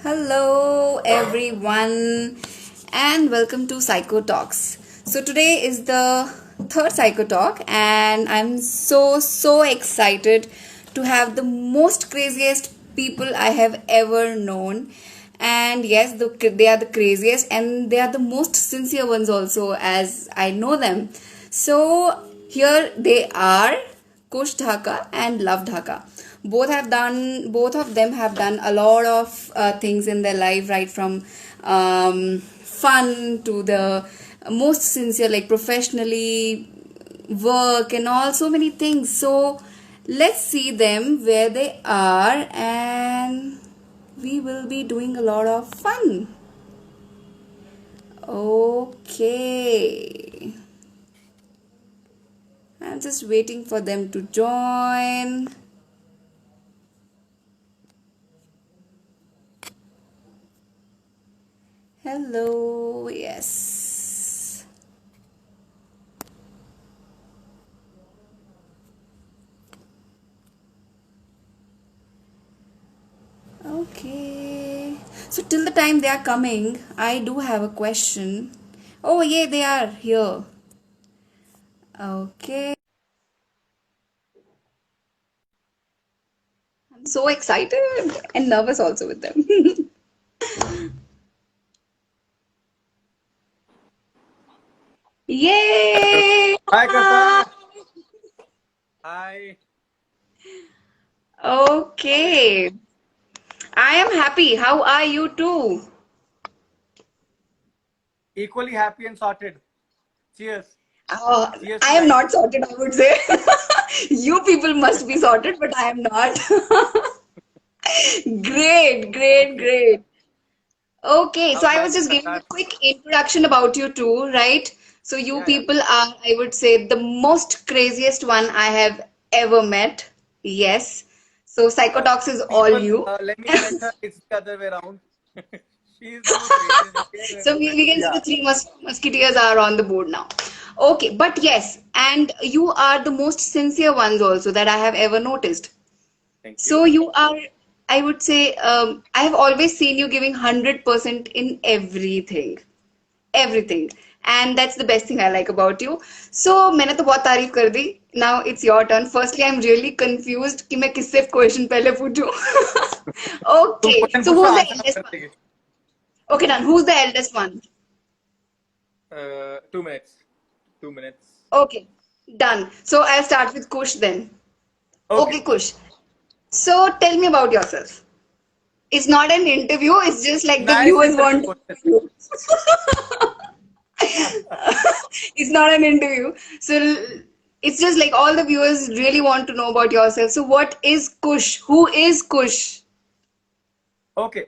Hello, everyone, and welcome to Psycho Talks. So, today is the third Psycho Talk, and I'm so excited to have the most craziest people I have ever known. And yes, they are the craziest, and they are the most sincere ones, also, as I know them. So, here they are, Kush Dhaka and Love Dhaka. Both of them have done a lot of things in their life, right from fun to the most sincere, like professionally, work, and all so many things. So let's see them where they are, and we will be doing a lot of fun. Okay. I'm just waiting for them to join. Hello, yes. Okay. So, till the time they are coming, I do have a question. Oh, yeah, they are here. Okay. I'm so excited and nervous also with them. Yay! Hi, Karta. Hi. How are you? Okay. I am happy. How are you too? Equally happy and sorted. Cheers. Cheers to I am life. not sorted, I would say. You people must be sorted, but I am not. Great, great, Okay. great. Okay, so How's I was life in just giving a Qatar? quick introduction about you two, right? So you Yeah, yeah. people are, I would say, the most craziest one I have ever met. Yes. So Uh, Psychotox is all People, you. let me correct her. It's the other way around. She is the most craziest we have So ever we, met. we can say Yeah. the three musketeers are on the board now. Okay, but yes, and you are the most sincere ones also that I have ever noticed. Thank So you. you are, I would say, I have always seen you giving 100% in everything, and that's the best thing I like about you. So मैंने तो बहुत तारीफ कर दी. Now it's your turn. Firstly, I'm really confused कि मैं किससे question पहले पूछूं. तुम Okay, क्वेश्चन so पूछो who's the आंसर हम eldest कर one? देंगे. Okay, done. Who's the eldest one? 2 minutes. 2 minutes. Okay, done. So I'll start with Kush then. Okay. Okay, Kush. So tell me about yourself. It's not an interview, it's just like the Nice viewers interview want to question. know you. It's not an interview. So it's just like all the viewers really want to know about yourself. So what is Kush? Who is Kush? Okay.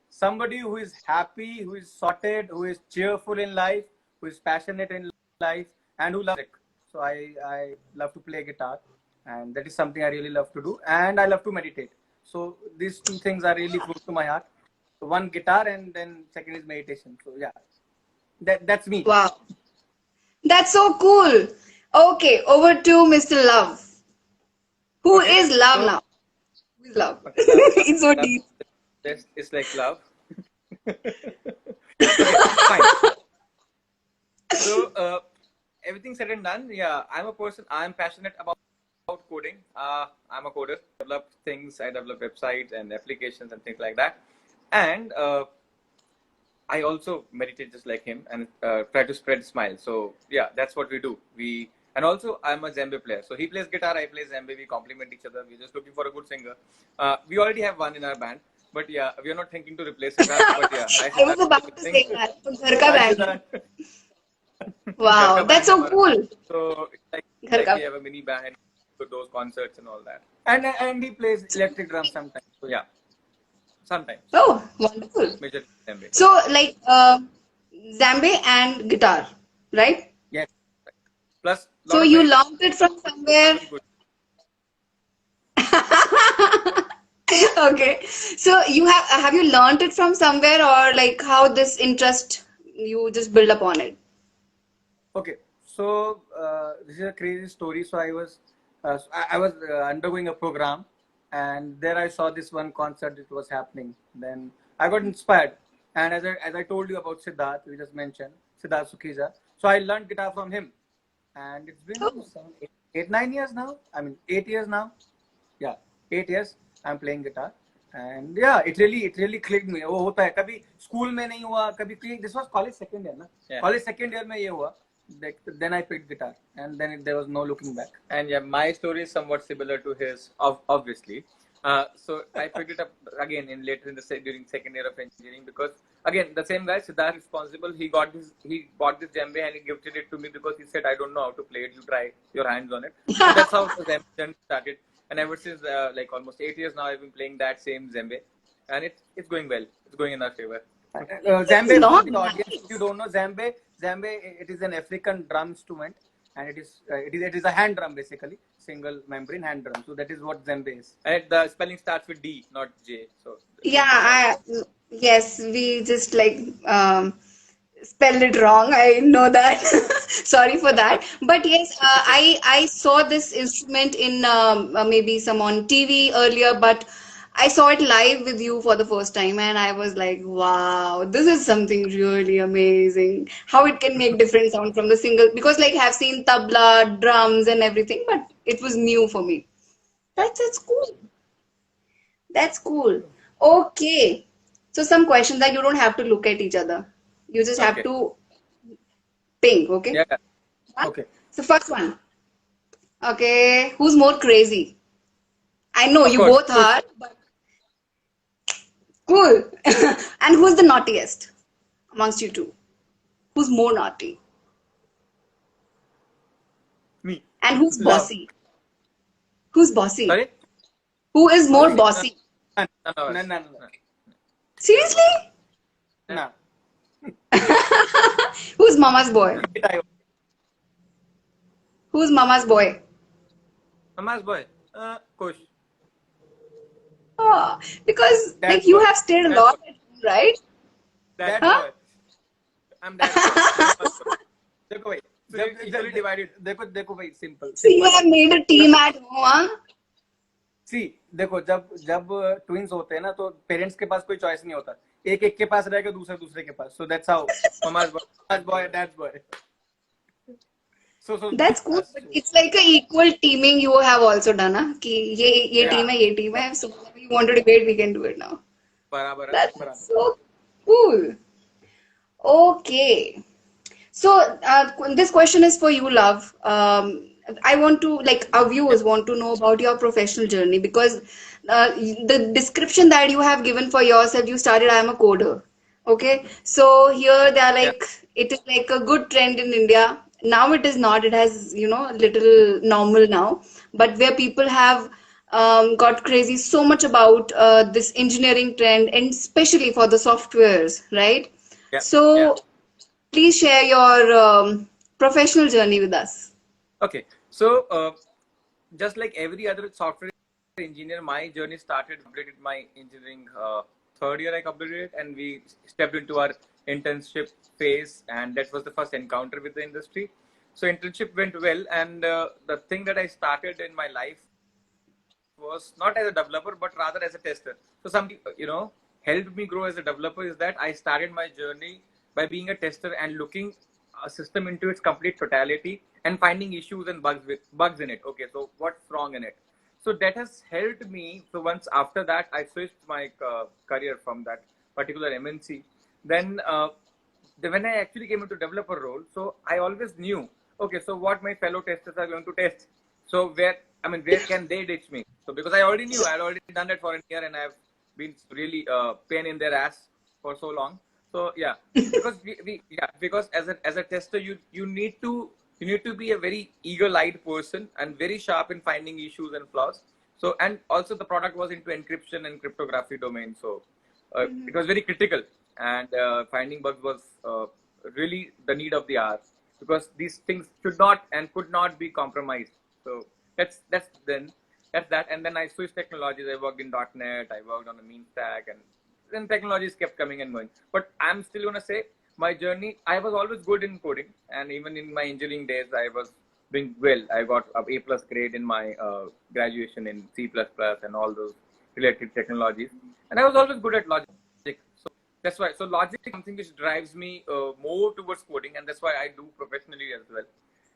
Somebody who is happy, who is sorted, who is cheerful in life, who is passionate in life, and who loves music. So I love to play guitar, and that is something I really love to do. And I love to meditate. So these two things are really close to my heart. So one guitar, and then second is meditation. So yeah, that's me. Wow. That's so cool. Okay, over to Mr. Love. Who Okay. is Love So now? Who is Love? okay, It's so love deep. is like love. Okay, fine. So, everything said and done, yeah, I'm a person, I'm passionate about coding. I'm a coder. I develop things, I develop websites and applications and things like that. And I also meditate just like him and try to spread smile. So, yeah, that's what we do. And also, I'm a djembe player. So, he plays guitar, I play djembe. We complement each other. We're just looking for a good singer. We already have one in our band. But yeah, we are not thinking to replace Siddharth. But yeah, hi I was Siddharth, if about you're to listening. say that. तो घर का Hi band है. Siddharth. घर Wow, का that's band है so हमारा. cool. So it's घर like का. we have a mini band to those concerts and all that. And he plays electric drums sometimes. So yeah, sometimes. Oh, wonderful. Major djembe. So, like, Zambe and guitar, right? Yes. Plus a So lot of you meditation. learned it from I'm somewhere. very good. Okay. So you have you learned it from somewhere, or like how this interest you just build upon it? Okay. So this is a crazy story. So I was undergoing a program. and there I saw this one concert that was happening. Then I got inspired, and as I told you about Siddharth, we just mentioned Siddharth Sukhija. So I learned guitar from him, and it's been Oh, 8, 9 years now. I mean 8 years now. Yeah, 8 years I'm playing guitar, and yeah, it really clicked me. वो होता है कभी school में नहीं हुआ कभी this was college second year ना. Yeah. College second year में ये हुआ. Then I picked guitar, and then there was no looking back. And yeah, my story is somewhat similar to his, obviously. So I picked it up again in later in the during second year of engineering, because again the same guy Siddharth responsible. He bought this djembe and he gifted it to me because he said, I don't know how to play it. You try your hands on it. So that's how the djembe journey started. And ever since like almost 8 years now, I've been playing that same djembe, and it's going well. It's going in our favor. it's Djembe, for not the audience, if you nice. don't know Djembe, it is an African drum instrument, and it is a hand drum basically, single membrane hand drum. So that is what Djembe is. And the spelling starts with D, not J. So Yeah, yes, we just like spelled it wrong. I know that. Sorry for that. But yes, I saw this instrument in maybe some on TV earlier, but I saw it live with you for the first time, and I was like, wow, this is something really amazing. How it can make different sound from the single, because like I've seen tabla, drums, and everything, but it was new for me. That's cool. That's cool. Okay. So some questions that you don't have to look at each other. You just have okay, to ping, okay? yeah, Huh? okay, So first one. Okay, who's more crazy? I know of you course, both push are, but cool. And who's the naughtiest amongst you two? Who's more naughty? me, And who's love. bossy? Who's bossy? Sorry, Who is more bossy. bossy? None of us. No. Seriously? No. Who's mama's boy? Guitar. Who's mama's boy? Mama's boy. Kush. Oh, because like Dad's you boy. have stayed a Dad's lot boy. at home, right? Dad's Huh? boy. I'm dad's boy. Mama's boy. देखो भाई, so equally divided. देखो भाई, simple So you है. have made a team at home, huh? सी देखो, जब twins होते हैं ना, तो पेरेंट्स के पास कोई चॉइस नहीं होता. एक एक के पास रहेगा, दूसरे के पास. So that's how mama's boy dad's boy. So That's cool. But it's like a equal teaming you have also done, huh? कि ये yeah, team है, ये team है. So whenever you want to debate, we can do it now. बराबर है, That's बराबर. so cool. Okay. So this question is for you, love. I want to, like, our viewers want to know about your professional journey, because the description that you have given for yourself, you started, I am a coder. Okay. So here they are Yeah, like, it is like a good trend in India. Now it is not. It has, little normal now. But where people have got crazy so much about this engineering trend, and especially for the softwares, right? yeah, yeah. So please share your professional journey with us. Okay, so just like every other software engineer, my journey started. Completed my engineering third year. I completed it, and we stepped into our internship phase, and that was the first encounter with the industry. So internship went well, and the thing that I started in my life was not as a developer, but rather as a tester. So something helped me grow as a developer is that I started my journey by being a tester and looking a system into its complete totality and finding issues and bugs in it. Okay, so what's wrong in it? So that has helped me. So once after that, I switched my career from that particular MNC. Then when I actually came into developer role, so I always knew, okay, so what my fellow testers are going to test. So where can they ditch me? So because I already knew, I had already done that for a year, and I've been really pain in their ass for so long. So yeah, because because as a tester, you need to be a very eagle-eyed person and very sharp in finding issues and flaws. So, and also the product was into encryption and cryptography domain, so it was very critical, and finding bugs was really the need of the hour, because these things should not and could not be compromised. So that's that. And then I switched technologies. I worked in .NET. I worked on the mean stack, and then technologies kept coming and going. But I'm still gonna say my journey. I was always good in coding, and even in my engineering days, I was doing well. I got a A plus grade in my graduation in C++ and all those related technologies, and I was always good at logic. So that's why. So logic is something which drives me more towards coding, and that's why I do professionally as well.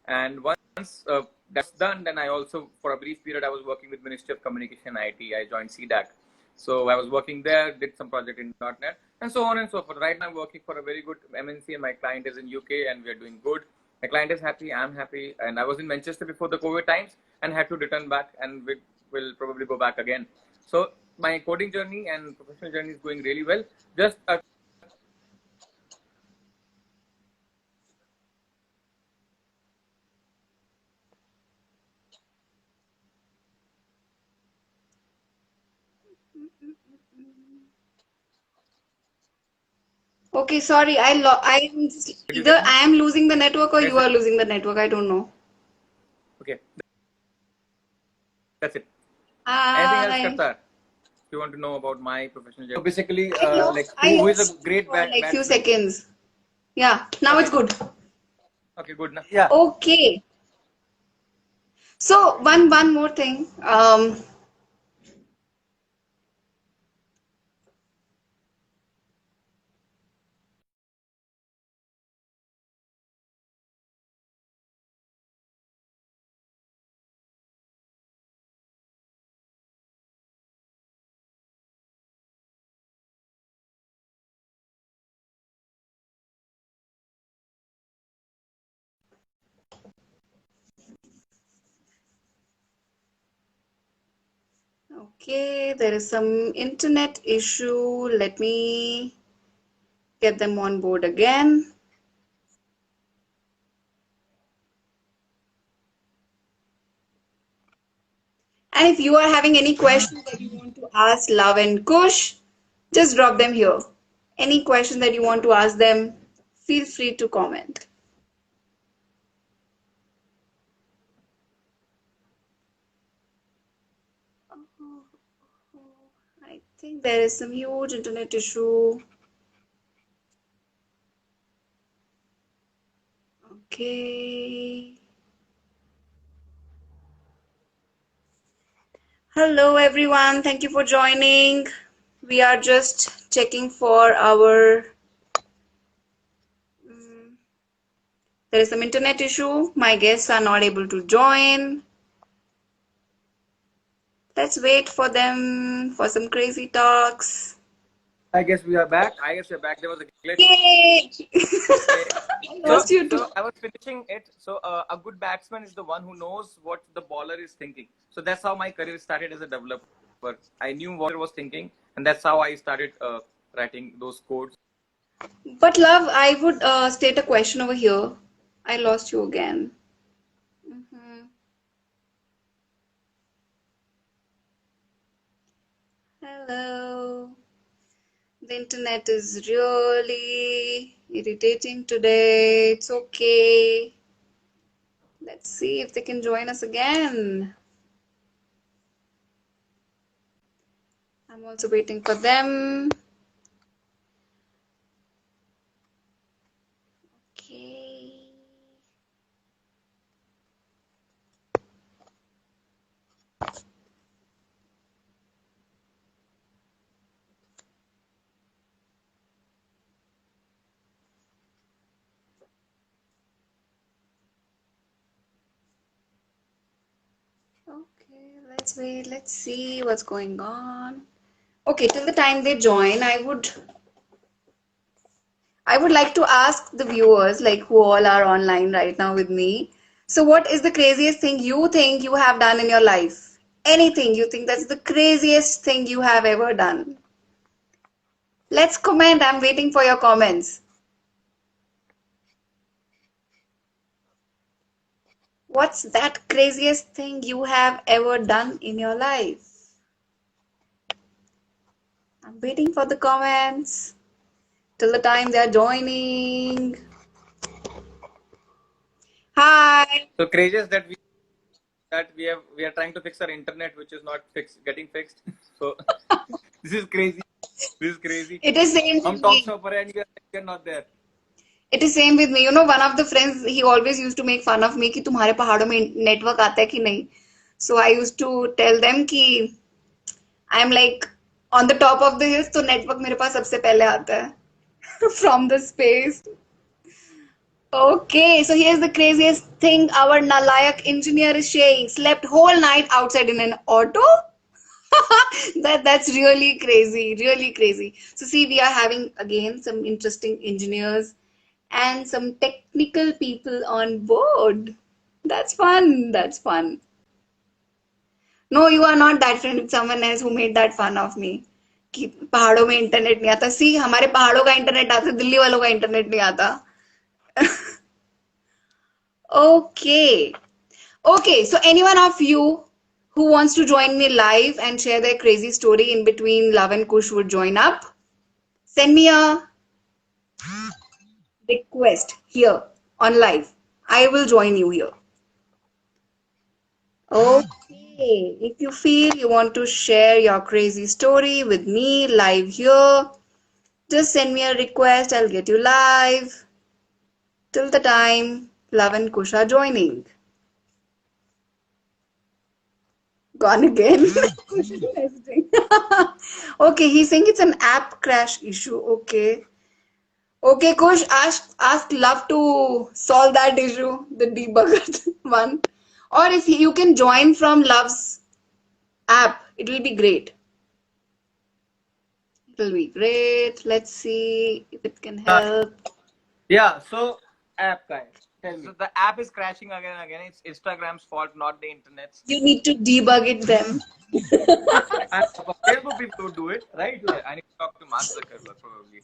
And once that's done, then I also, for a brief period, I was working with Ministry of Communication IT. I joined CDAC. So I was working there, did some project in .NET, and so on and so forth. Right now, I'm working for a very good MNC, and my client is in UK, and we are doing good. My client is happy, I'm happy, and I was in Manchester before the COVID times, and had to return back, and we will probably go back again. So my coding journey and professional journey is going really well. Just a Okay, sorry. I'm Did you either get me? I am losing the network or That's you it. are losing the network. I don't know. Okay, that's it. Anything else, I Kartar? You want to know about my professional journey? So basically, I like lost I who is a lost you great for like few batsman? seconds. Yeah, now it's Okay, good. okay, good. Now, yeah. Okay. So one more thing. Okay, there is some internet issue. Let me get them on board again. And if you are having any questions that you want to ask Love and Kush, just drop them here. Any question that you want to ask them, feel free to comment. I think there is some huge internet issue. Okay. Hello, everyone. Thank you for joining. We are just checking for our. mm, there is some internet issue. My guests are not able to join. Let's wait for them for some crazy talks. I guess we are back. I guess we're back. There was a glitch. Yay! Okay. I So, lost you too. so I was finishing it. So, a good batsman is the one who knows what the bowler is thinking. So that's how my career started as a developer. I knew what he was thinking, and that's how I started writing those codes. But love, I would state a question over here. I lost you again. Mhm. Hello. The internet is really irritating today. It's okay. Let's see if they can join us again. I'm also waiting for them. Okay. Okay, let's wait. Let's see what's going on. Okay, till the time they join, I would like to ask the viewers, like who all are online right now with me. So, what is the craziest thing you think you have done in your life? Anything you think that's the craziest thing you have ever done? Let's comment. I'm waiting for your comments. What's that craziest thing you have ever done in your life? I'm waiting for the comments till the time they're joining. Hi. So craziest that we are trying to fix our internet, which is not getting fixed. So this is crazy. This is crazy. It is same हम with talk me. shop पर हैं and you're not there. It is same with me. You know, one of the friends, he always used to make fun of me कि तुम्हारे पहाड़ों में network आता है कि नहीं. So I used to tell them कि I'm like on the top of the hills, तो network मेरे पास सबसे पहले आता है from the space. Okay, so here's the craziest thing our Nalayak engineer is sharing. Slept whole night outside in an auto? That's really crazy, really crazy. So see, we are having again some interesting engineers and some technical people on board. That's fun. That's fun. No, you are not that friend with someone else who made that fun of me. कि पहाड़ों में internet नहीं आता. सी हमारे पहाड़ों का internet आता, दिल्ली वालों का इंटरनेट नहीं आता. Okay. Okay, so anyone of you who wants to join me live and share their crazy story in between Love and Kush would join up. Send me a request here on live. I will join you here. Okay, if you feel you want to share your crazy story with me live here, just send me a request. I'll get you live. Till the time, Love and Kush are joining. Gone again. Kush is messaging. Okay, he's saying it's an app crash issue. Okay. Okay, Kush, ask Love to solve that issue, the debugger one. Or if you can join from Love's app, it will be great. It will be great. Let's see if it can Uh, help. yeah, so app guy, tell me. So the app is crashing again and again. It's Instagram's fault, not the internet's. You need to debug it then. And Facebook people would do it, right? Like, I need to talk to Mark Zuckerberg probably.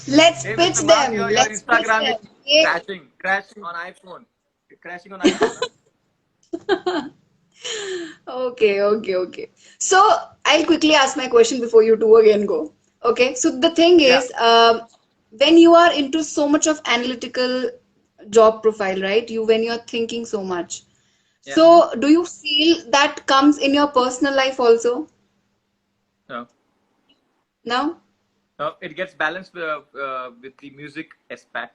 Let's Hey, pitch Mr. Mark, them. your Let's pitch Instagram is them. Yeah. crashing on iPhone, crashing on iPhone. Huh? Okay, okay, okay. So I'll quickly ask my question before you two again go. Okay, so the thing Yeah, is, when you are into so much of analytical job profile, right? When you're thinking so much. yeah. Mm-hmm. So do you feel that comes in your personal life also? No. Now? No, it gets balanced with the music aspect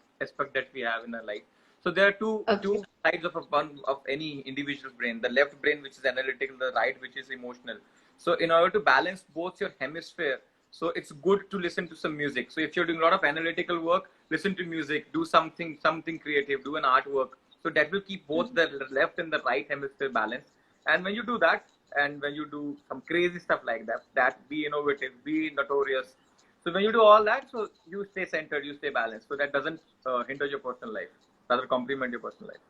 that we have in our life. So there are Okay. two sides of one of any individual brain. The left brain, which is analytical, the right, which is emotional. So in order to balance both your hemisphere, so it's good to listen to some music. So if you're doing a lot of analytical work, listen to music, do something creative, do an artwork. So that will keep both the left and the right hemisphere balanced. And when you do that, and when you do some crazy stuff like that be innovative, be notorious, so when you do all that, so you stay centered, you stay balanced. So that doesn't hinder your personal life, rather complement your personal life.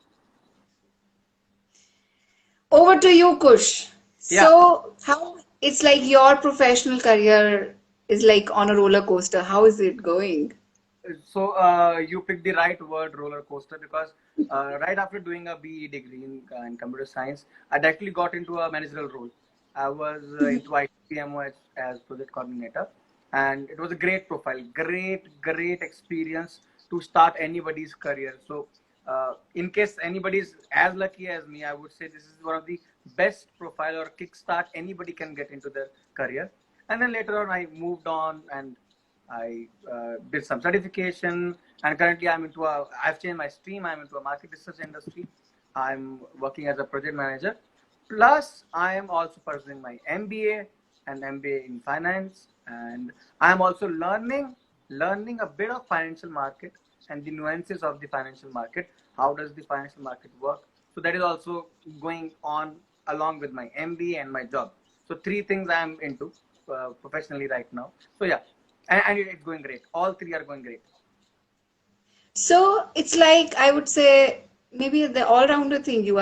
Over to you, Kush. Yeah. So how it's like your professional career is like on a roller coaster. How is it going? So you picked the right word, roller coaster, because right after doing a BE degree in computer science, I directly got into a managerial role. I was into ITMO as project coordinator, and it was a great profile, great experience to start anybody's career. So in case anybody is as lucky as me, I would say this is one of the best profile or kickstart anybody can get into their career. And then later on, I moved on and I did some certification, and currently I've changed my stream. I'm into a market research industry. I'm working as a project manager. Plus, I am also pursuing my MBA and MBA in finance, and I am also learning a bit of financial market and the nuances of the financial market. How does the financial market work? So that is also going on along with my MBA and my job. So three things I am into professionally right now. So yeah, and it's going great. All three are going great. So it's like I would say maybe the all-rounder thing you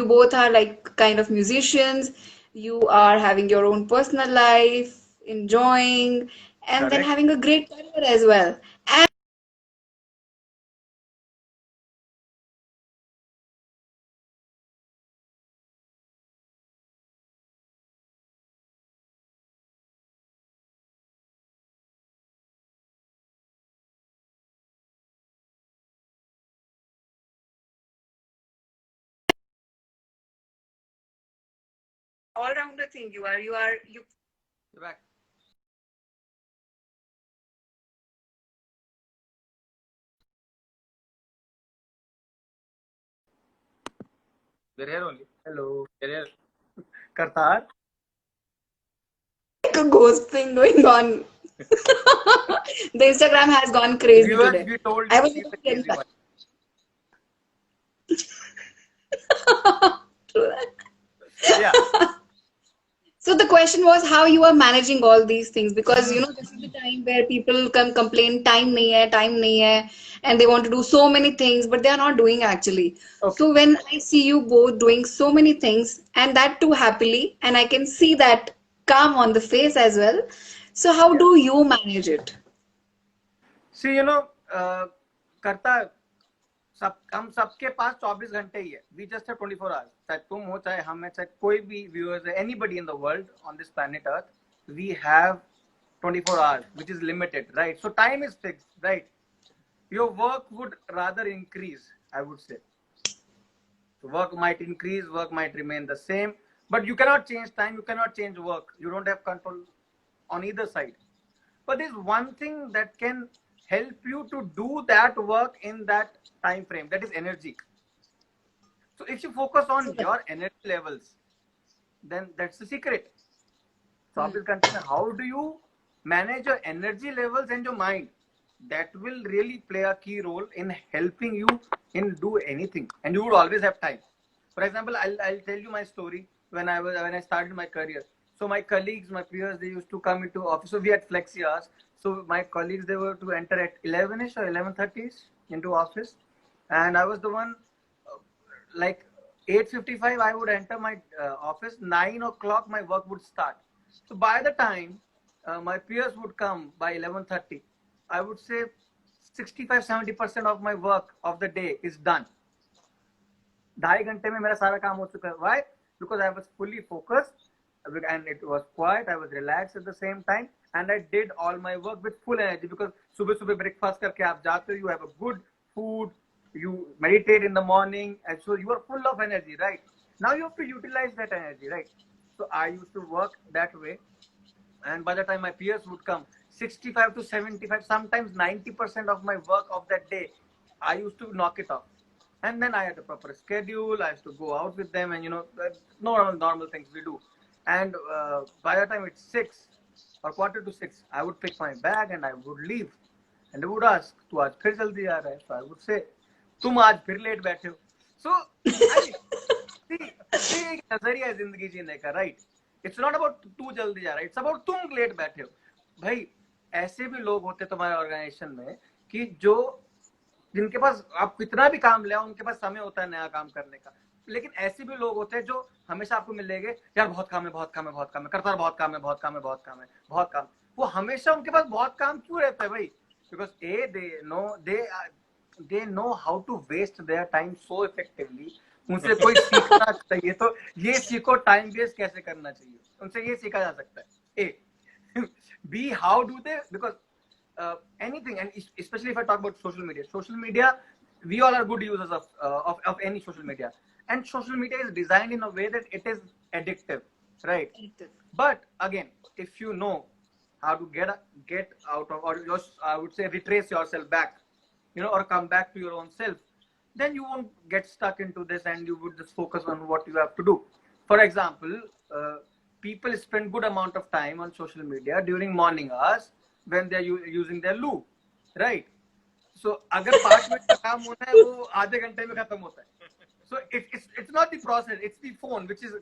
both are like kind of musicians. You are having your own personal life, enjoying, and then Correct. having a great career as well. And all-rounder thing you You're back. We're here only. Hello. We're here. Kartar. Like a ghost thing going on. The Instagram has gone crazy Viewers, today. we told I you was she's able the to get in crazy touch. one. True that. Yeah. So the question was how you are managing all these things because this is the time where people can complain time nahi hai, and they want to do so many things but they are not doing actually. Okay. So when I see you both doing so many things and that too happily, and I can see that calm on the face as well. So how Yeah. do you manage it? See, करता सब हम सबके पास 24 घंटे ही है. We just have 24 hours. चाहे तुम हो चाहे हम है चाहे कोई भी viewers है, anybody in the world on this planet Earth, we have 24 hours, which is limited, right? So time is fixed, right? Your work would rather increase, I would say. So work might increase, work might remain the same, but you cannot change time, you cannot change work. You don't have control on either side. But there's one thing that can help you to do that work in that time frame, that is energy. So if you focus on your energy levels, then that's the secret. So Hmm. Abdul continue, how do you manage your energy levels and your mind? That will really play a key role in helping you in do anything, and you would always have time. For example, I'll tell you my story when I started my career. So my colleagues, my peers, they used to come into office. So we had flexi hours. So my colleagues, they were to enter at 11ish or 11:30ish into office, and I was the one like 8:55 I would enter my office. 9 o'clock my work would start. So by the time my peers would come by 11:30, I would say 65-70% of my work of the day is done. 2.5 घंटे में मेरा सारा काम हो चुका है. Why? Because I was fully focused and it was quiet. I was relaxed at the same time and I did all my work with full energy. Because सुबह सुबह breakfast करके आप जाते हो, you have a good food, you meditate in the morning, and so you are full of energy, right? Now you have to utilize that energy, right? So I used to work that way, and by the time my peers would come, 65 to 75, sometimes 90% of my work of that day, I used to knock it off. And then I had a proper schedule. I used to go out with them, and normal things we do. And by the time it's 6 or quarter to 6, I would pick my bag and I would leave. And they would ask, "तू आज फिर जल्दी आ रहा है?" So I would say, "तुम आज फिर late बैठे हो." So I mean, see, एक नजरिया है जिंदगी जीने का, राइट? इट्स नॉट अबाउट तू जल्दी जा रहा है, इट्स अबाउट तुम लेट बैठे हो. भाई ऐसे भी लोग होते तुम्हारे ऑर्गेनाइजेशन में कि जो जिनके पास आप कितना भी काम ले आओ, उनके पास समय होता है नया काम करने का. लेकिन ऐसे भी लोग होते हैं जो हमेशा आपको मिलेंगे, यार बहुत काम है, बहुत काम है, बहुत काम है, करता बहुत काम है, बहुत काम है, बहुत काम है, बहुत काम. वो हमेशा उनके पास बहुत काम क्यों रहता है भाई? Because they know how to waste their time so effectively. उनसे कोई सीखना चाहिए तो ये सीखो टाइम वेस्ट कैसे करना चाहिए. उनसे ये सीखा जा सकता है. ए बी how do they, because anything, and especially if I talk about social media, we all are good users of any social media, and social media is designed in a way that it is addictive, right? But again, if you know how to get out of, or just I would say retrace yourself back, or come back to your own self, then you won't get stuck into this and you would just focus on what you have to do. For example, people spend good amount of time on social media during morning hours when they are using their loo, right? So अगर 5 minute का काम होना है वो आधे घंटे में खत्म होता है. So it's not the process, it's the phone which is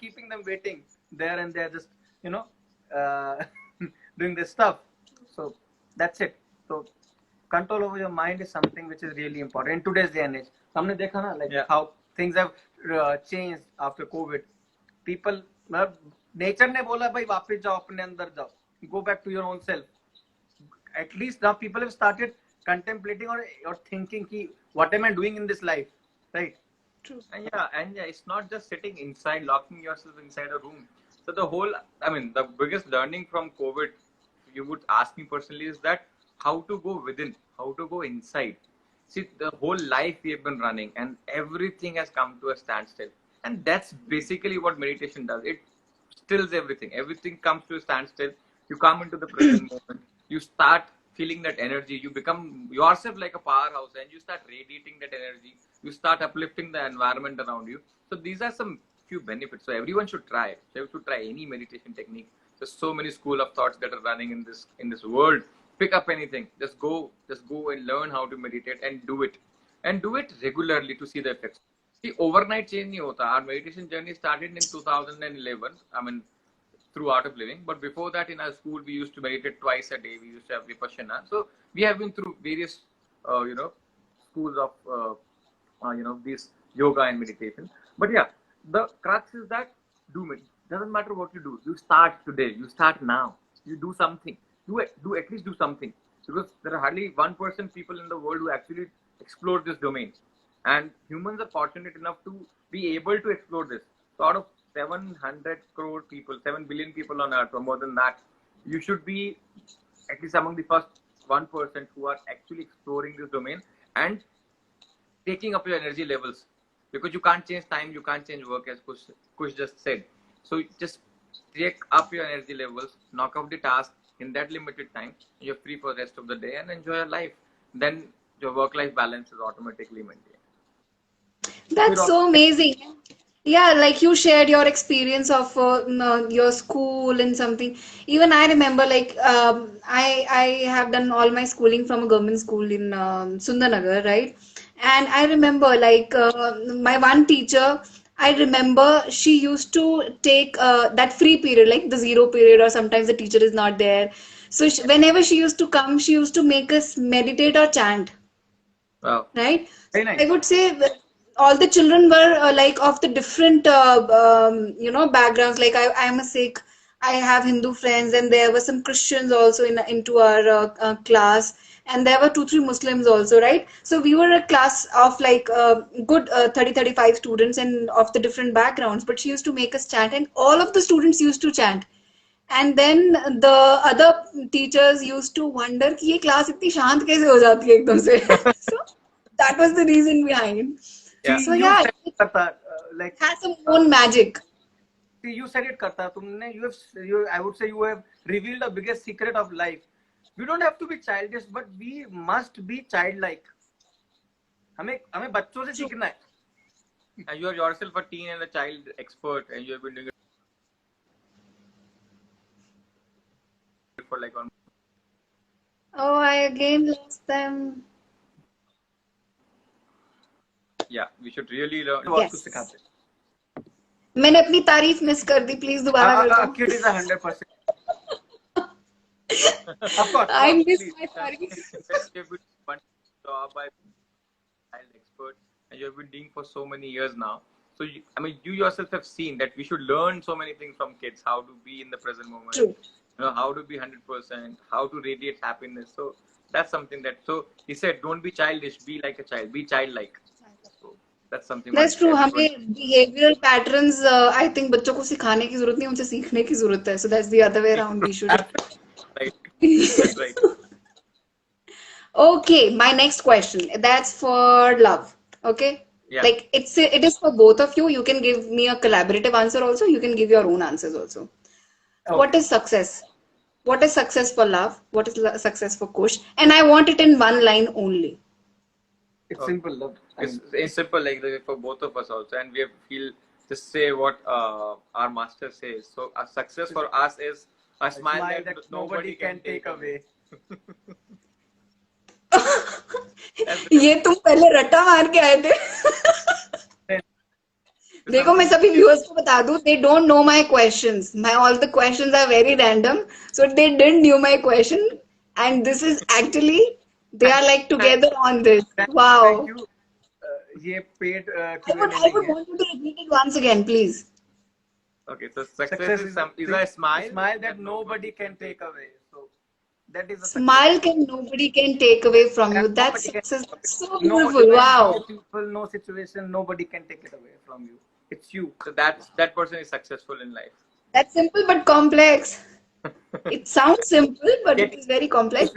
keeping them waiting there, and they're just uh, doing this stuff. So that's it. So control over your mind is something which is really important in today's day and age. हमने देखा ना, like how things have changed after COVID. People, nature ने बोला भाई वापस जाओ अपने अंदर जाओ, go back to your own self. At least now people have started contemplating or thinking ki, what am I doing in this life, right? True. And it's not just sitting inside, locking yourself inside a room. So the biggest learning from COVID, you would ask me personally, is that how to go within, how to go inside. See, the whole life we have been running and everything has come to a standstill. And that's basically what meditation does. It stills everything. Everything comes to a standstill. You come into the present moment. You start feeling that energy. You become yourself like a powerhouse and you start radiating that energy. You start uplifting the environment around you. So these are some few benefits. So everyone should try. So you should try any meditation technique. There's so many school of thoughts that are running in this world. Pick up anything. Just go and learn how to meditate and do it regularly to see the effects. See, overnight change nahi hota. Our meditation journey started in 2011. I mean, through Art of Living. But before that, in our school, we used to meditate twice a day. We used to have Vipassana. So we have been through various, schools of, these yoga and meditation. But yeah, the crux is that do it. Doesn't matter what you do. You start today. You start now. You do something. Do at least do something, because there are hardly 1% people in the world who actually explore this domain, and humans are fortunate enough to be able to explore this. So out of 700 crore people, 7 billion people on earth, or more than that, you should be at least among the first 1% who are actually exploring this domain and taking up your energy levels, because you can't change time, you can't change work, as Kush just said. So just take up your energy levels, knock out the task in that limited time. You're free for the rest of the day and enjoy your life. Then your work-life balance is automatically maintained. That's so amazing. Yeah, like you shared your experience of your school and something. Even I remember, like I have done all my schooling from a government school in Sundarnagar, right? And I remember, like my one teacher, I remember she used to take that free period, like the zero period, or sometimes the teacher is not there. So whenever she used to come, she used to make us meditate or chant, Wow. right? So Very nice. I would say that all the children were like of the different backgrounds. Like I'm a Sikh, I have Hindu friends, and there were some Christians also into our class, and there were two three Muslims also, right? So we were a class of like good 30-35 students and of the different backgrounds. But she used to make us chant, and all of the students used to chant. And then the other teachers used to wonder कि ये class इतनी शांत कैसे हो जाती है एकदम से. So that was the reason behind. Yeah. So See, you yeah, said it Karta, like has some own magic. see, you said it, Karta. I would say you have revealed the biggest secret of life. We don't have to be childish, but we must be childlike. हमें बच्चों से सीखना है. And you are yourself a teen and a child expert, and you have been doing it for like one. Oh, I again lost them. Yeah, we should really learn. बहुत कुछ Yes. सिखाते हैं. मैंने अपनी तारीफ मिस कर दी. Please दोबारा कर A दो. kid is 100%. Of course, I miss please. my तारीफ. You have been one job by child expert, and you have been doing for so many years now. So you yourself have seen that we should learn so many things from kids. How to be in the present moment. True. How to be 100%. How to radiate happiness. So that's something that. So he said, don't be childish. Be like a child. Be childlike. So that's something. That's true. everyone- हमें behavioral patterns, I think बच्चों को सिखाने की जरूरत नहीं, उनसे सीखने की जरूरत है. So that's the other way around. We should. Right. That's right. Okay, my next question. That's for love. Okay. Yeah. Like it is for both of you. You can give me a collaborative answer also. You can give your own answers also. What is success? What is success for love? What is success for Kush? And I want it in one line only. It's simple, love. It's simple like for both of us also, and we feel just say what our master says. So a success for us is a smile that nobody can take away. ये तुम पहले रट्टा मार के आए थे. देखो मैं सभी viewers को बता दूं, they don't know my questions. All the questions are very random, so they didn't knew my question, and this is actually they are like together on this. Wow. Thank you. ये paid I Q&A would नहीं है. want you to repeat it once again, please. Okay, so success is a smile. Smile that nobody can take away. So that is a success. Smile nobody can take away from you. That That's nobody can success. take away. So No beautiful. event, Wow. no people, no situation, nobody can take it away from you. It's you. So that person is successful in life. That's simple but complex. It sounds simple, but it is very complex.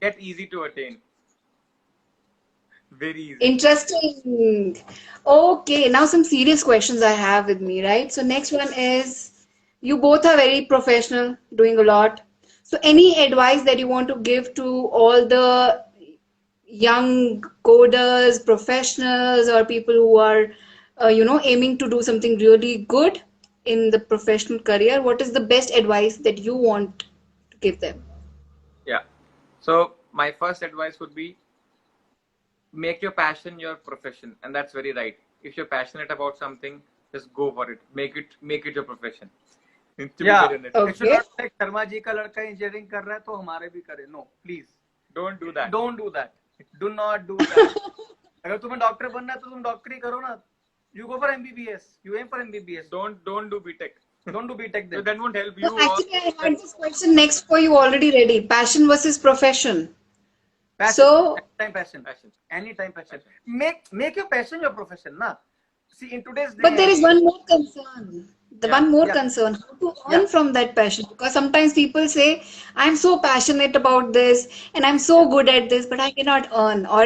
Get easy to attain. Very easy. Interesting. Okay, now some serious questions I have with me, right? So next one is, you both are very professional, doing a lot. So any advice that you want to give to all the young coders, professionals, or people who are, aiming to do something really good in the professional career, what is the best advice that you want to give them? Yeah. So my first advice would be make your passion your profession, and that's very right. If you're passionate about something, just go for it. Make it your profession. To be Yeah, very honest. it should Okay. not like Sharma ji का लड़का engineering कर रहा है तो हमारे भी करे. No, please Don't do that. don't do that. Do not do that. अगर तुम्हें डॉक्टर बनना है तो तुम डॉक्टरी करो ना. You go for MBBS. You aim for MBBS. Don't do BTech. Don't do BTech So then. that won't help No, you. Or actually, I had this question next for you already ready. Passion versus profession. Passion. So, Anytime passion. passion. Anytime passion. Make your passion your profession, na. See, in today's day but there and is age, one more concern. The Yeah. one more yeah, concern, how to yeah, earn from that passion. Because sometimes people say, I'm so passionate about this and I'm so Yeah. good at this, but I cannot earn. Or,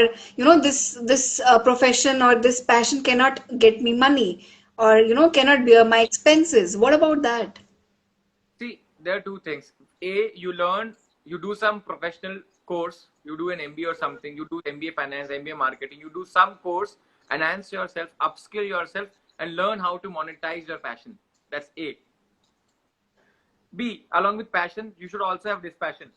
this profession or this passion cannot get me money or, cannot bear my expenses. What about that? See, there are two things. You do some professional course, you do an MBA or something, you do MBA finance, MBA marketing, you do some course, enhance yourself, upskill yourself, and learn how to monetize your passion. That's A. B, along with passion, you should also have dispassion.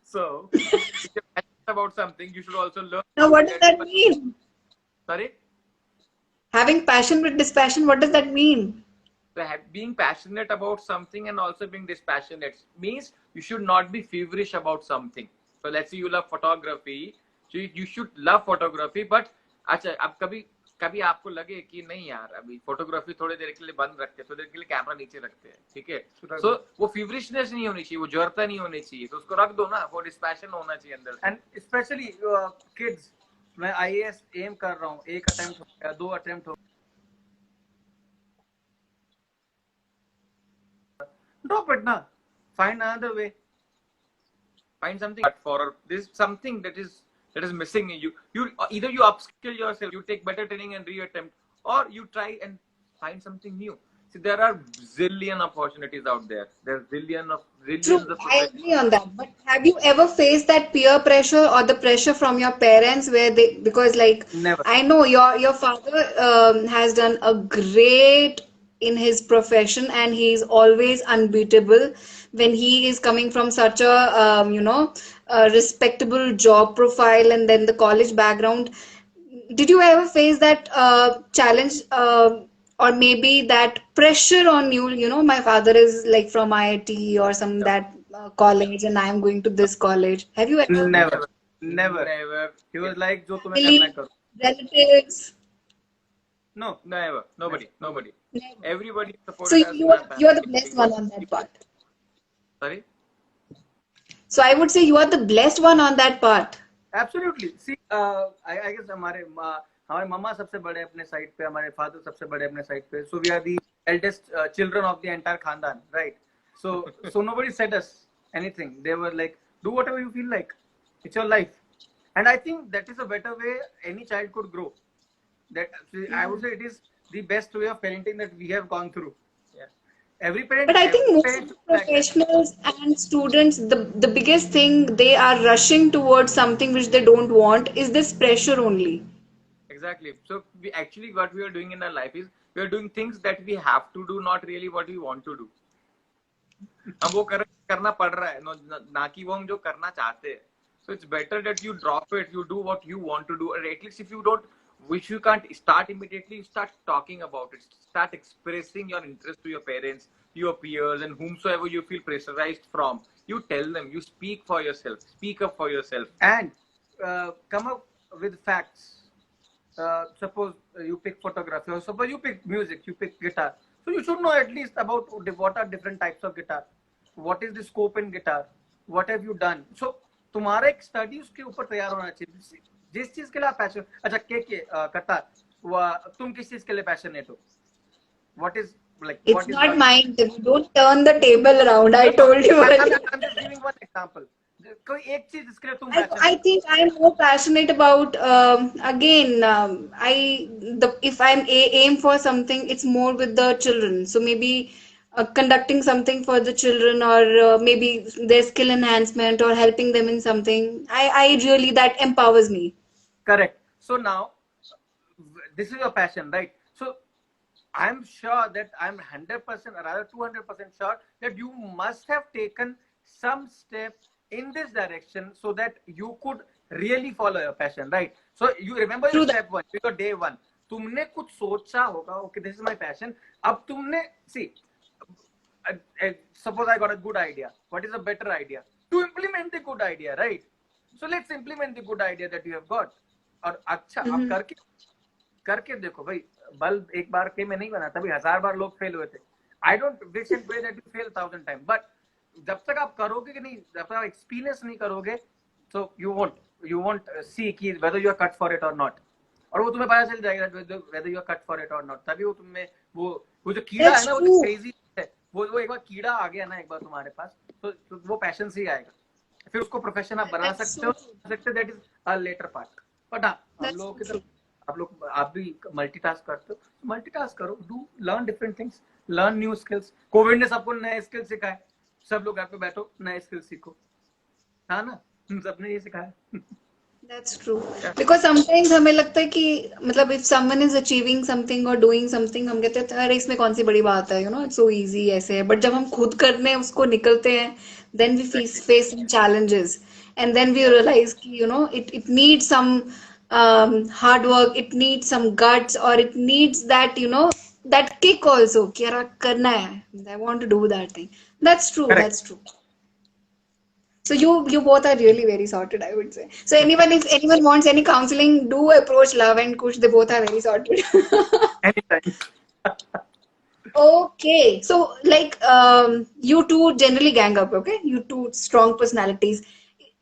So, if you're passionate about something, you should also learn Now, how to what does get. that mean? Sorry? Having passion with dispassion, what does that mean? So being passionate about something and also being dispassionate means you should not be feverish about something. So let's say you love photography, so you should love photography, but अच्छा अब कभी कभी आपको लगे कि नहीं यार अभी फोटोग्राफी थोड़ी देर के लिए बंद रखते हैं, थोड़ी देर के लिए कैमरा नीचे रखते हैं, ठीक है. सो वो फीवरिशनेस नहीं होनी चाहिए, वो जड़ता नहीं होनी चाहिए, तो उसको रख दो ना, वो डिस्पैशन होना चाहिए अंदर से. and especially kids. मैं IAS एम कर रहा हूँ. एक अटेम्प्ट हो गया, दो अटेम्प्ट हो. Drop it ना. Find another way. Find something but for this something that is missing in you. Either you upskill yourself, you take better training and reattempt, or you try and find something new. See, there are zillion opportunities out there. There's True, zillions of I professions. agree on that. But have you ever faced that peer pressure or the pressure from your parents where because like Never. I know your father has done a great in his profession and he is always unbeatable when he is coming from such a respectable job profile and then the college background. Did you ever face that challenge or maybe that pressure on you? My father is like from IIT or some No, that college, and I am going to no, this college. Have you ever Never. never, Never. never, He was like जो तुम्हें करना है family, करो. relatives? No. never, Never. nobody. Never. Everybody is So supported as you my are you are the family. blessed one on that part. Sorry. So I would say you are the blessed one on that part. Absolutely. See, I guess हमारे मम्मा सबसे बड़े अपने side पे, हमारे father सबसे बड़े अपने side पे. So we are the eldest children of the entire khandan, right? So nobody said us anything. They were like, do whatever you feel like. It's your life. And I think that is a better way any child could grow. That I would say it is the best way of parenting that we have gone through. Yeah. Every But I think most of parent the should be like that. professionals and students, the biggest thing they are rushing towards something which they don't want is this pressure only. Exactly. So we actually what we are doing in our life is we are doing things that we have to do, not really what we want to do. हम वो करना पड़ रहा है, ना कि वो हम जो करना चाहते हैं. So it's better that you drop it, you do what you want to do, or at least if you can't start immediately, you start talking about it, start expressing your interest to your parents, your peers, and whomsoever you feel pressurized from. You tell them, you speak for yourself, speak up for yourself. And come up with facts. Suppose you pick photography, or suppose you pick music, you pick guitar. So you should know at least about what are different types of guitar, what is the scope in guitar, what have you done. So तुम्हारा एक study उसके ऊपर तैयार होना चाहिए. जिस चीज के लिए आप पैशन, अच्छा के कतार, तुम किस चीज के लिए पैशनेट हो? What is like It's what is not your? mine. Don't turn the table around. I told you earlier. I'm just giving one example. कोई एक चीज जिसके लिए तुम I, पैशनेट I हो. think I'm more passionate about again I the if I'm aim for something it's more with the children, so maybe conducting something for the children, or maybe their skill enhancement, or helping them in something. I really, that empowers me. Correct. So now, this is your passion, right? So I'm sure that I'm 100% or rather 200% sure that you must have taken some step in this direction so that you could really follow your passion, right? So you remember your True that. step one, your day one. तुमने कुछ सोचा होगा, okay, this is my passion. अब तुमने, see, suppose I got a good idea. What is a better idea? To implement the good idea, right? So let's implement the good idea that you have got. और अच्छा आप करके देखो भाई, bulb एक बार के में नहीं बना, तभी 1000 बार लोग फेल हुए थे. I don't wish and pray that you fail 1000 time, but जब तक आप करोगे कि नहीं, जब तक आप एक्सपीरियंस नहीं करोगे, सो यू वोंट सी कि whether you are cut for it और नॉट. और वो तुम्हें पता चल जाएगा whether you are cut for it और नॉट. तभी वो तुम्हें वो जो कीड़ा है ना, वो जो क्रेजी है, वो एक बार कीड़ा आ गया ना एक बार तुम्हारे पास, तो वो पैशन से ही आएगा. फिर उसको प्रोफेशन आप बना सकते हो, that is a later part. But हम लोगों की तरफ, आप भी मल्टीटास्क करते हो, मल्टीटास्क करो, do learn different things, learn new skills. Covid ने सबको नए स्किल सिखाए, सब लोग घर पे बैठो, नए स्किल सीखो, हाँ ना, सबने ये सिखाया. That's true. Because sometimes हमें लगता है कि मतलब if someone is achieving something or doing something, हम कहते हैं अरे इसमें कौन सी बड़ी बात है, it's so easy ऐसे है. But जब हम खुद करने उसको निकलते हैं, then we face some challenges, and then we realize कि it needs some hard work, it needs some guts, or it needs that that kick also कि यार करना है, I want to do that thing. That's true. Correct. That's true. So you both are really very sorted, I would say. So if anyone wants any counseling, do approach Love and Kush. They both are very sorted. Anytime. Okay, so like you two generally gang up, okay? You two strong personalities.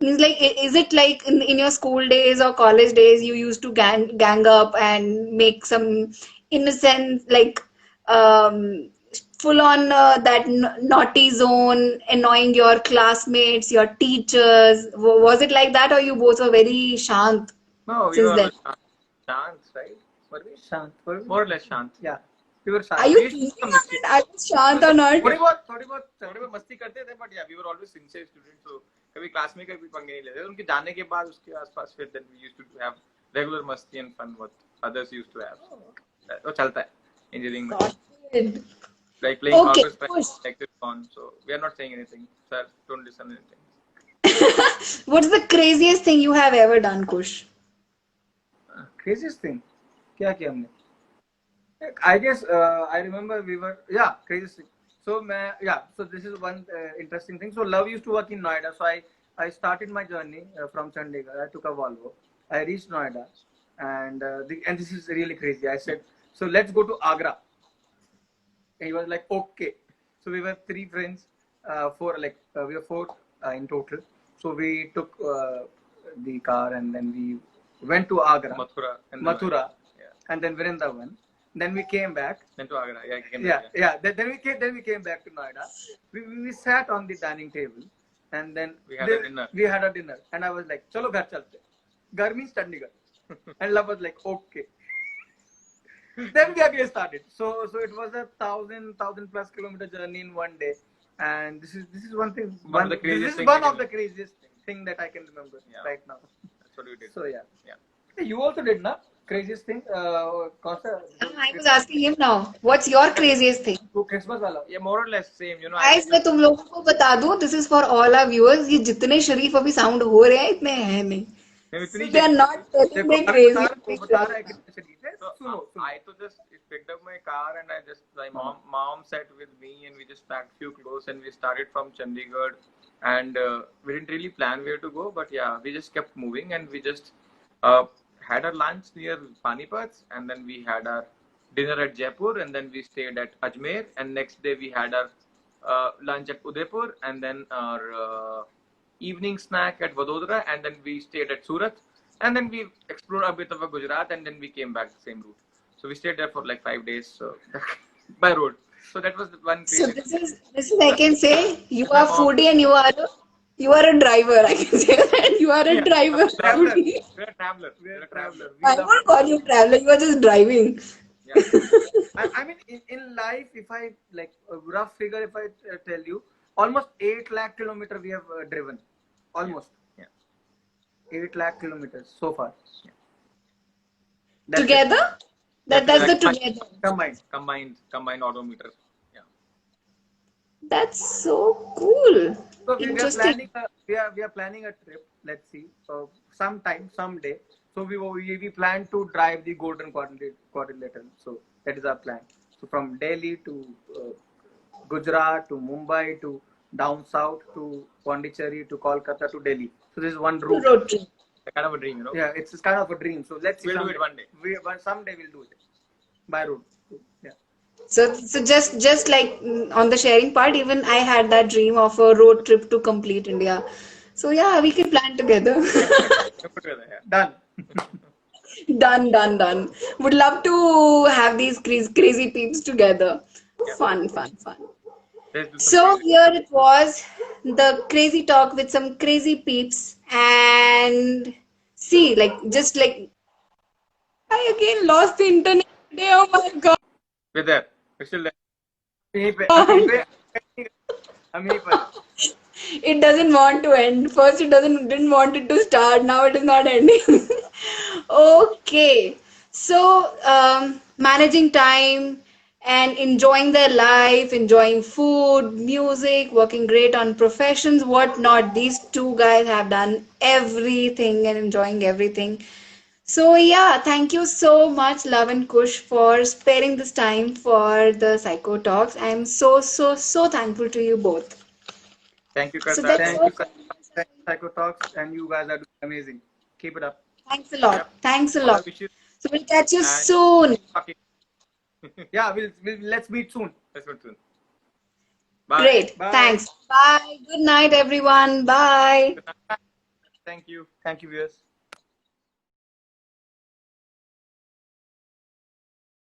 Means like, is it like in your school days or college days you used to gang up and make some innocent, like full on that naughty zone, annoying your classmates, your teachers? Was it like that, or you both were very shant No, we since were then? shant, right? Were we? शांत, More or less shant. yeah, we were Are शांत. you We used to do thinking some of mischief. it? I was shant or not? थोड़ी बहुत मस्ती करते थे, but yeah, we were always sincere students. So कभी class में कभी पंगे नहीं लेते. उनके जाने के बाद उसके आसपास फिर then we used to have regular मस्ती and fun what others used to have. वो चलता है engineering में. Got it. Like playing Okay, August Kush. like this on. So we are not saying anything. Sir, don't listen anything. What's the craziest thing you have ever done, Kush? Craziest thing, क्या किया हमने? I guess I remember we were, yeah, craziest thing. So so this is one interesting thing. So Love used to work in Noida. So I started my journey from Chandigarh. I took a Volvo. I reached Noida, and and this is really crazy. I said, so let's go to Agra. And he was like, okay. So we were 3 friends, we were 4 in total. So we took the car, and then we went to Agra, Mathura, and then Vrindavan. Then we came back. then to Agra. Yeah, I came Yeah, back, yeah. Then we came back to Noida. We sat on the dining table, and then We had a dinner. We had a dinner, and I was like, "Chalo ghar chalte." Ghar means Chandigarh, and Love was like, "Okay." Then we again started. So it was a 1,000 plus kilometer journey in one day, and this is one thing. One of the this craziest is thing one I of can- the craziest thing that I can remember Yeah. right now. That's what we did. So yeah. Yeah. Hey, you also did, na? Craziest thing, Costa. I was asking him now. What's your craziest thing? वो Christmas वाला. Yeah, more or less same. You know, Guys, मैं तुम लोगों को बता दूं, this is for all our viewers. ये जितने शरीफ अभी साउंड हो रहे हैं इतने हैं नहीं. So they are not telling देखो, their अरे crazy वो things. बता रहा है कितने शरीफ है. So, सुनो. I to just picked up my car and I just my mom sat with me and we just packed few clothes and we started from Chandigarh and we didn't really plan where to go, but yeah, we just kept moving and we just had our lunch near Panipat and then we had our dinner at Jaipur and then we stayed at Ajmer and next day we had our lunch at Udaipur and then our evening snack at Vadodara and then we stayed at Surat and then we explored a bit of a Gujarat and then we came back the same route. So we stayed there for like 5 days so by road. So that was the one So crazy. this is I can say you are foodie and you are a driver. I can say that you are a Yeah. driver. Traveler. Foodie. We're a traveler. We're a traveler. I won't call you traveler. You are just driving. Yeah. I mean, in life, if I like a rough figure, if I tell you, almost 8 lakh kilometer we have driven. Almost Yeah. 8 lakh kilometers so far. That's it. Together? That's the together. Combined. Odometer. Yeah. That's so cool. So we are Interesting. planning we are planning a trip. Let's see. So sometime, someday. So we plan to drive the golden quadrilateral. So that is our plan. So from Delhi to Gujarat to Mumbai to down south to Pondicherry to Kolkata to Delhi. So this is one route. Road trip. Kind of a dream, you know. Yeah, it's kind of a dream. So let's see. We'll do it one day. Someday we'll do it by road. Yeah. So just like on the sharing part, even I had that dream of a road trip to complete India. So yeah, we can plan together. Yeah. Done. Done. Would love to have these crazy peeps together. Fun. Let's do some So crazy- here it was, the crazy talk with some crazy peeps, and see, like just like I again lost the internet today. Oh my God. We're there. We're still there. यहीं पे हम यहीं पर It doesn't want to end. First, it didn't want it to start. Now it is not ending. Okay. So, managing time and enjoying their life, enjoying food, music, working great on professions, whatnot. These two guys have done everything and enjoying everything. So yeah, thank you so much, Love and Kush, for sparing this time for the Psycho Talks. I am so thankful to you both. Thank you, So Karta. that's thank all you from my Thank side. you, Psycho Talks, and you guys are doing amazing. Keep it up. Thanks a lot. Yep. Thanks a All our lot. wishes So we'll catch you and soon. talking. Yeah, let's meet soon. Let's go soon. Bye. Great. Bye. Thanks. Bye. Good night, everyone. Bye. Thank you. Thank you, viewers.